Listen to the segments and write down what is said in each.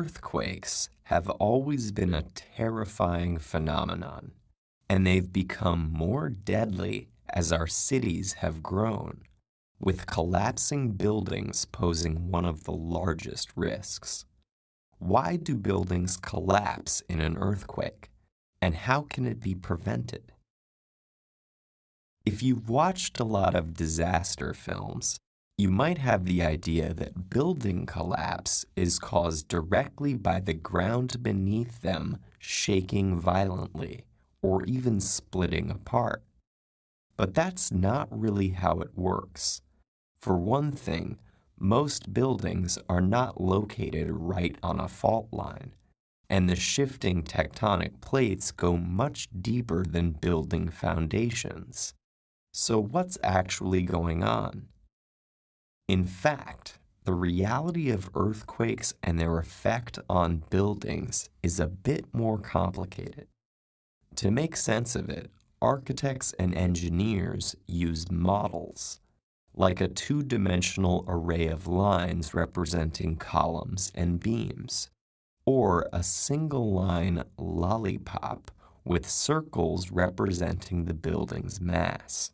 Earthquakes have always been a terrifying phenomenon, and they've become more deadly as our cities have grown, with collapsing buildings posing one of the largest risks. Why do buildings collapse in an earthquake, and how can it be prevented? If you've watched a lot of disaster films, you might have the idea that building collapse is caused directly by the ground beneath them shaking violently or even splitting apart. But that's not really how it works. For one thing, most buildings are not located right on a fault line, and the shifting tectonic plates go much deeper than building foundations. So what's actually going on? In fact, the reality of earthquakes and their effect on buildings is a bit more complicated. To make sense of it, architects and engineers use models, like a two-dimensional array of lines representing columns and beams, or a single-line lollipop with circles representing the building's mass.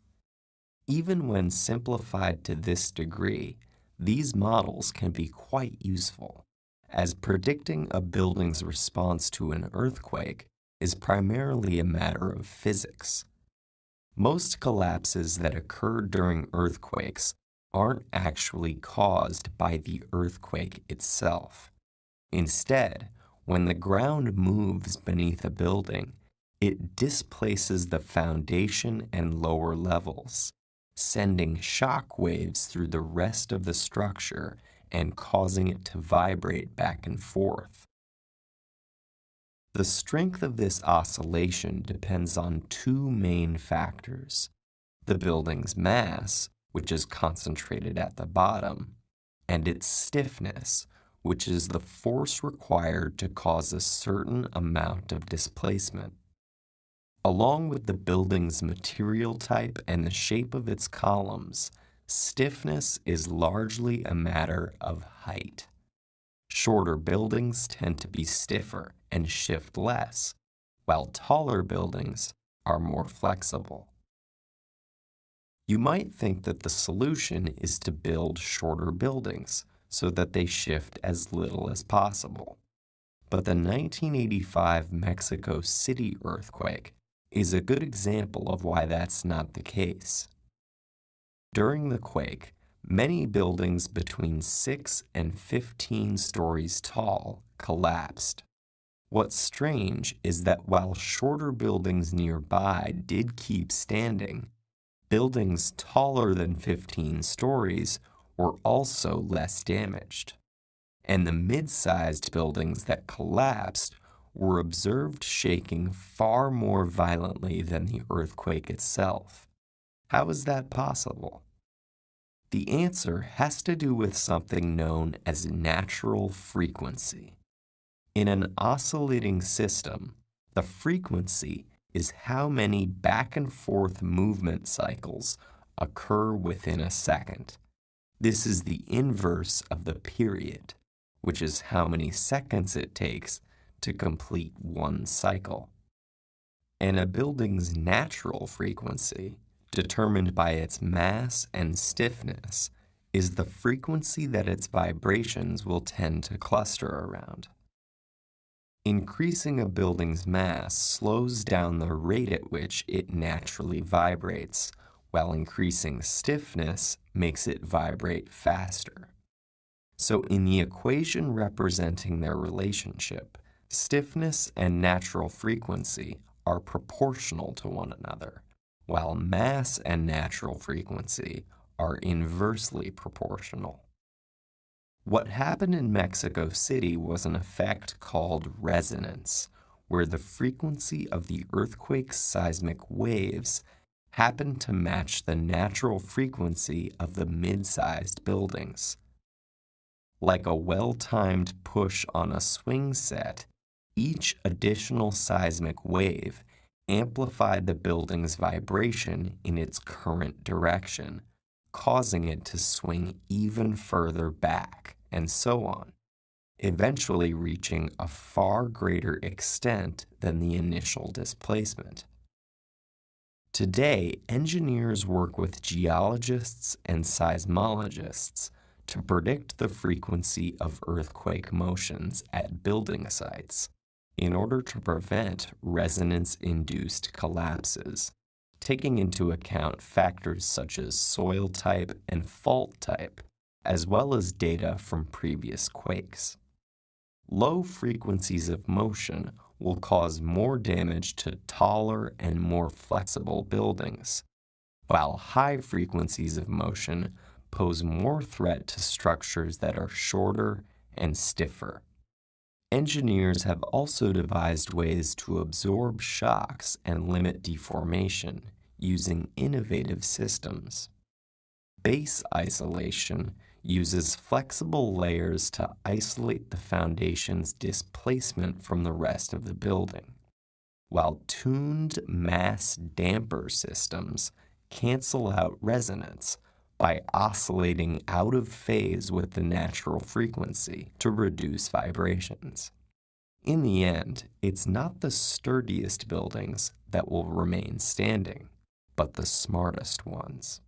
Even when simplified to this degree, these models can be quite useful, as predicting a building's response to an earthquake is primarily a matter of physics. Most collapses that occur during earthquakes aren't actually caused by the earthquake itself. Instead, when the ground moves beneath a building, it displaces the foundation and lower levels, sending shock waves through the rest of the structure and causing it to vibrate back and forth. The strength of this oscillation depends on two main factors: the building's mass, which is concentrated at the bottom, and its stiffness, which is the force required to cause a certain amount of displacement. Along with the building's material type and the shape of its columns, stiffness is largely a matter of height. Shorter buildings tend to be stiffer and shift less, while taller buildings are more flexible. You might think that the solution is to build shorter buildings so that they shift as little as possible. But the 1985 Mexico City earthquake is a good example of why that's not the case. During the quake, many buildings between 6 and 15 stories tall collapsed. What's strange is that while shorter buildings nearby did keep standing, buildings taller than 15 stories were also less damaged. And the mid-sized buildings that collapsed were observed shaking far more violently than the earthquake itself. How is that possible? The answer has to do with something known as natural frequency. In an oscillating system, the frequency is how many back and forth movement cycles occur within a second. This is the inverse of the period, which is how many seconds it takes to complete one cycle. And a building's natural frequency, determined by its mass and stiffness, is the frequency that its vibrations will tend to cluster around. Increasing a building's mass slows down the rate at which it naturally vibrates, while increasing stiffness makes it vibrate faster. So in the equation representing their relationship, stiffness and natural frequency are proportional to one another, while mass and natural frequency are inversely proportional. What happened in Mexico City was an effect called resonance, where the frequency of the earthquake's seismic waves happened to match the natural frequency of the mid-sized buildings. Like a well-timed push on a swing set, each additional seismic wave amplified the building's vibration in its current direction, causing it to swing even further back, and so on. eventually reaching a far greater extent than the initial displacement. Today, engineers work with geologists and seismologists to predict the frequency of earthquake motions at building sites in order to prevent resonance-induced collapses, taking into account factors such as soil type and fault type, as well as data from previous quakes. Low frequencies of motion will cause more damage to taller and more flexible buildings, while high frequencies of motion pose more threat to structures that are shorter and stiffer. Engineers have also devised ways to absorb shocks and limit deformation using innovative systems. Base isolation uses flexible layers to isolate the foundation's displacement from the rest of the building, while tuned mass damper systems cancel out resonance by oscillating out of phase with the natural frequency to reduce vibrations. In the end, it's not the sturdiest buildings that will remain standing, but the smartest ones.